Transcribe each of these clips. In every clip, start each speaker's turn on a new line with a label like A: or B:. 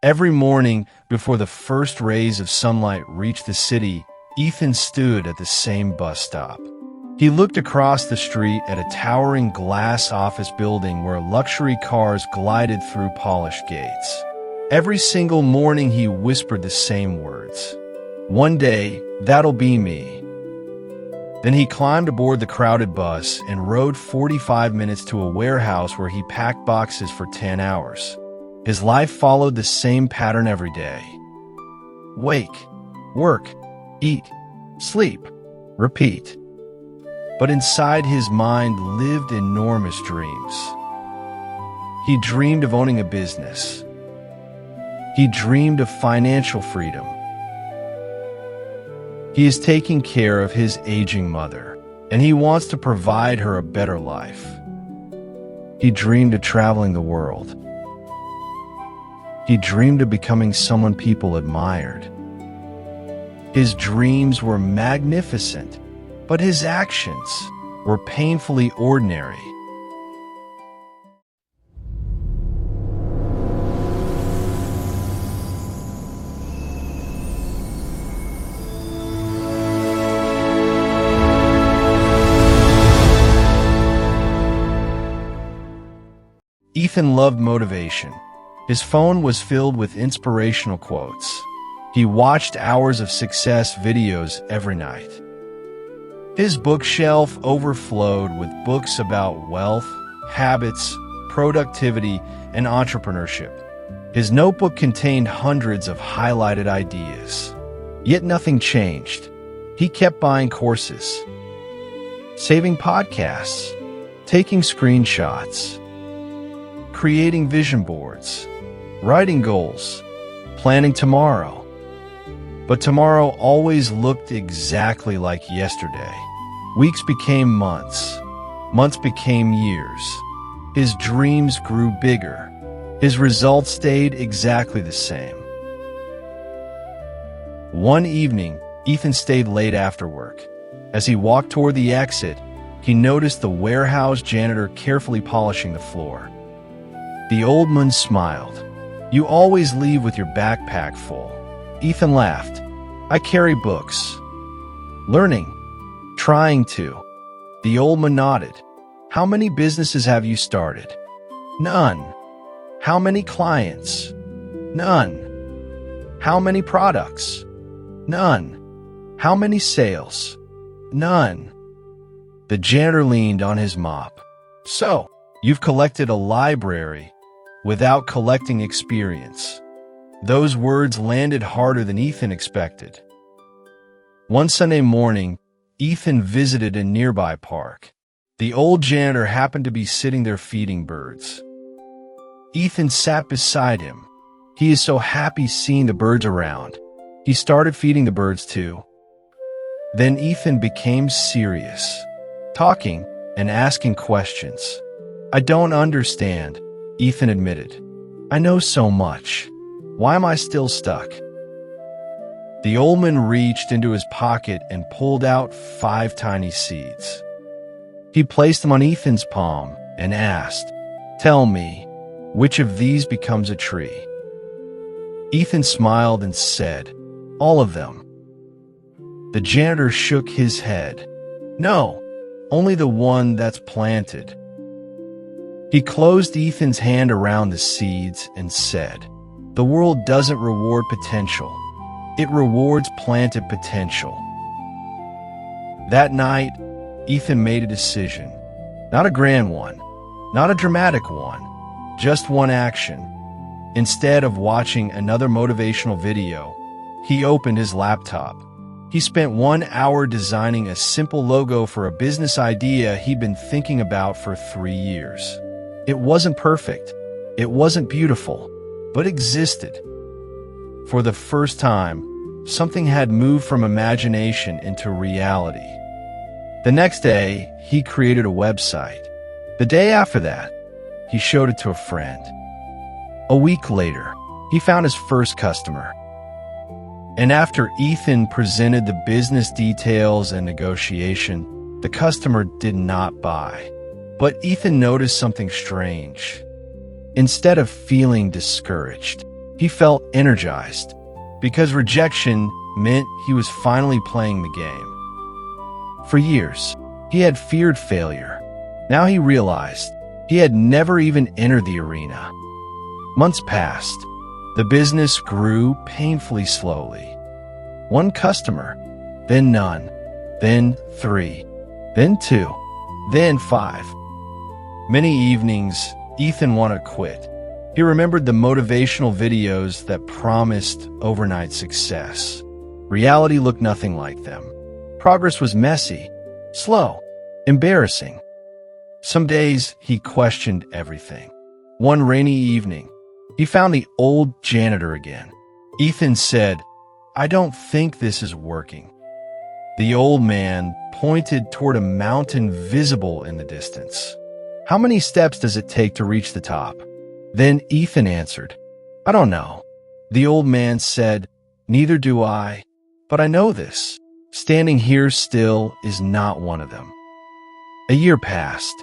A: Every morning, before the first rays of sunlight reached the city, Ethan stood at the same bus stop. He looked across the street at a towering glass office building where luxury cars glided through polished gates. Every single morning he whispered the same words. "One day, that'll be me." Then he climbed aboard the crowded bus and rode 45 minutes to a warehouse where he packed boxes for 10 hours. His life followed the same pattern every day. Wake, work, eat, sleep, repeat. But inside his mind lived enormous dreams. He dreamed of owning a business. He dreamed of financial freedom. He is taking care of his aging mother, and he wants to provide her a better life. He dreamed of traveling the world. He dreamed of becoming someone people admired. His dreams were magnificent, but his actions were painfully ordinary. Ethan loved motivation. His phone was filled with inspirational quotes. He watched hours of success videos every night. His bookshelf overflowed with books about wealth, habits, productivity, and entrepreneurship. His notebook contained hundreds of highlighted ideas. Yet nothing changed. He kept buying courses, saving podcasts, taking screenshots, creating vision boards, writing goals, planning tomorrow. But tomorrow always looked exactly like yesterday. Weeks became months. Months became years. His dreams grew bigger. His results stayed exactly the same. One evening, Ethan stayed late after work. As he walked toward the exit, he noticed the warehouse janitor carefully polishing the floor. The old man smiled. "You always leave with your backpack full." Ethan laughed. "I carry books. Learning. Trying to." The old man nodded. "How many businesses have you started?" "None." "How many clients?" "None." "How many products?" "None." "How many sales?" "None." The janitor leaned on his mop. "So, you've collected a library without collecting experience." Those words landed harder than Ethan expected. One Sunday morning, Ethan visited a nearby park. The old janitor happened to be sitting there feeding birds. Ethan sat beside him. He is so happy seeing the birds around. He started feeding the birds too. Then Ethan became serious, talking and asking questions. "I don't understand," Ethan admitted. "I know so much. Why am I still stuck?" The old man reached into his pocket and pulled out 5 tiny seeds. He placed them on Ethan's palm and asked, "Tell me, which of these becomes a tree?" Ethan smiled and said, "All of them." The janitor shook his head. "No, only the one that's planted." He closed Ethan's hand around the seeds and said, "The world doesn't reward potential. It rewards planted potential." That night, Ethan made a decision. Not a grand one, not a dramatic one, just one action. Instead of watching another motivational video, he opened his laptop. He spent 1 hour designing a simple logo for a business idea he'd been thinking about for 3 years. It wasn't perfect. It wasn't beautiful, but existed. For the first time, something had moved from imagination into reality. The next day, he created a website. The day after that, he showed it to a friend. A week later, he found his first customer. And after Ethan presented the business details and negotiation, the customer did not buy. But Ethan noticed something strange. Instead of feeling discouraged, He felt energized, because rejection meant he was finally playing the game. For years, he had feared failure. Now he realized he had never even entered the arena. Months passed. The business grew painfully slowly. One customer, then none, then 3, then 2, then 5. Many evenings, Ethan wanted to quit. He remembered the motivational videos that promised overnight success. Reality looked nothing like them. Progress was messy, slow, embarrassing. Some days, he questioned everything. One rainy evening, he found the old janitor again. Ethan said, "I don't think this is working." The old man pointed toward a mountain visible in the distance. "How many steps does it take to reach the top?" Then Ethan answered, "I don't know." The old man said, "Neither do I, but I know this. Standing here still is not one of them." A year passed.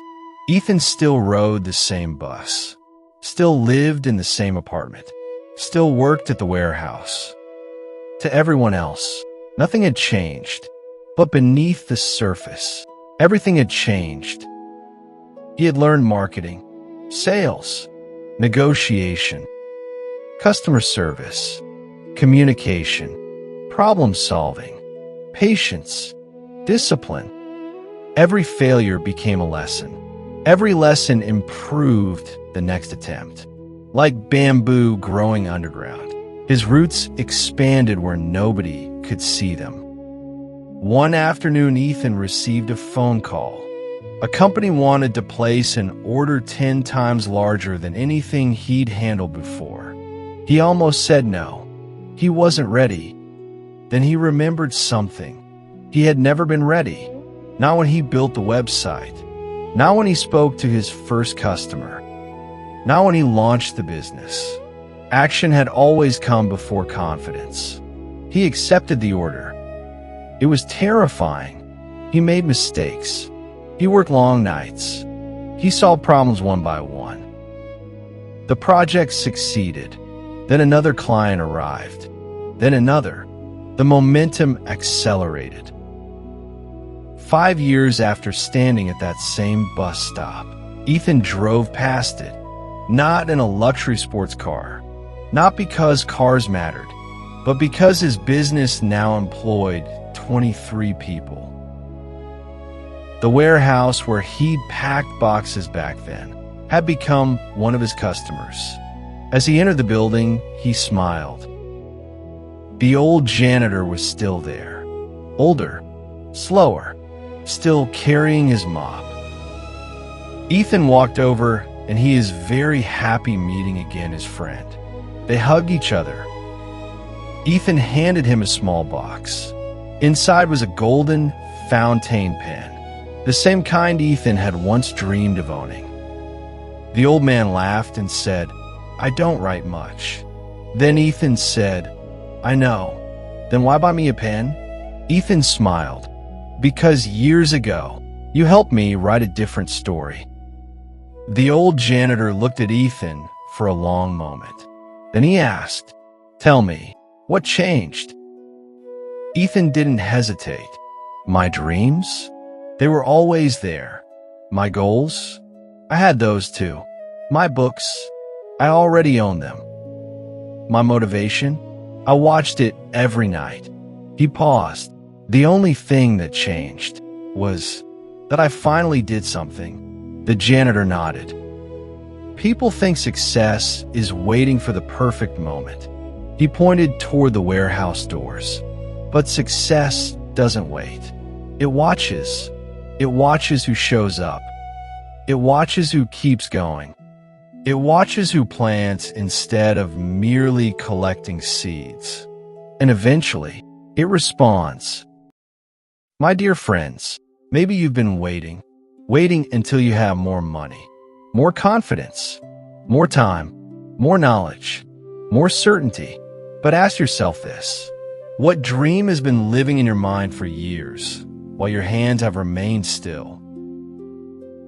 A: Ethan still rode the same bus, still lived in the same apartment, still worked at the warehouse. To everyone else, nothing had changed, but beneath the surface, everything had changed. He had learned marketing, sales, negotiation, customer service, communication, problem solving, patience, discipline. Every failure became a lesson. Every lesson improved the next attempt. Like bamboo growing underground, his roots expanded where nobody could see them. One afternoon, Ethan received a phone call. A company wanted to place an order 10 times larger than anything he'd handled before. He almost said no. He wasn't ready. Then he remembered something. He had never been ready. Not when he built the website. Not when he spoke to his first customer. Not when he launched the business. Action had always come before confidence. He accepted the order. It was terrifying. He made mistakes. He worked long nights. He solved problems one by one. The project succeeded. Then another client arrived. Then another. The momentum accelerated. 5 years after standing at that same bus stop, Ethan drove past it, not in a luxury sports car, not because cars mattered, but because his business now employed 23 people. The warehouse where he'd packed boxes back then had become one of his customers. As he entered the building, he smiled. The old janitor was still there, older, slower, still carrying his mop. Ethan walked over, and he is very happy meeting again his friend. They hugged each other. Ethan handed him a small box. Inside was a golden fountain pen, the same kind Ethan had once dreamed of owning. The old man laughed and said, "I don't write much." Then Ethan said, "I know. Then why buy me a pen?" Ethan smiled. "Because years ago, you helped me write a different story." The old janitor looked at Ethan for a long moment. Then he asked, "Tell me, what changed?" Ethan didn't hesitate. My dreams? They were always there. My goals? I had those too. My books? I already owned them. My motivation? I watched it every night. He paused. The only thing that changed was that I finally did something. The janitor nodded. People think success is waiting for the perfect moment. He pointed toward the warehouse doors. But success doesn't wait. It watches. It watches who shows up. It watches who keeps going. It watches who plants instead of merely collecting seeds. And eventually, it responds. My dear friends, maybe you've been waiting until you have more money, more confidence, more time, more knowledge, more certainty. But ask yourself this: what dream has been living in your mind for years while your hands have remained still?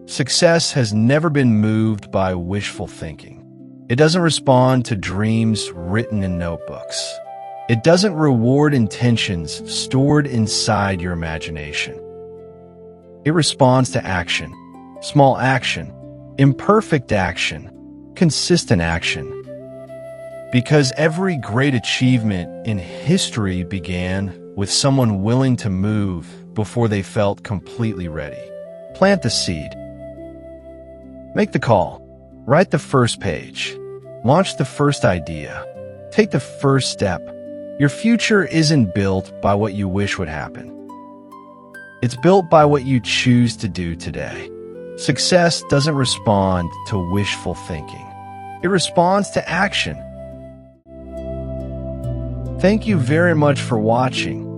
A: Success has never been moved by wishful thinking. It doesn't respond to dreams written in notebooks. It doesn't reward intentions stored inside your imagination. It responds to action, small action, imperfect action, consistent action. Because every great achievement in history began with someone willing to move before they felt completely ready. Plant the seed. Make the call. Write the first page. Launch the first idea. Take the first step. Your future isn't built by what you wish would happen. It's built by what you choose to do today. Success doesn't respond to wishful thinking. It responds to action. Thank you very much for watching.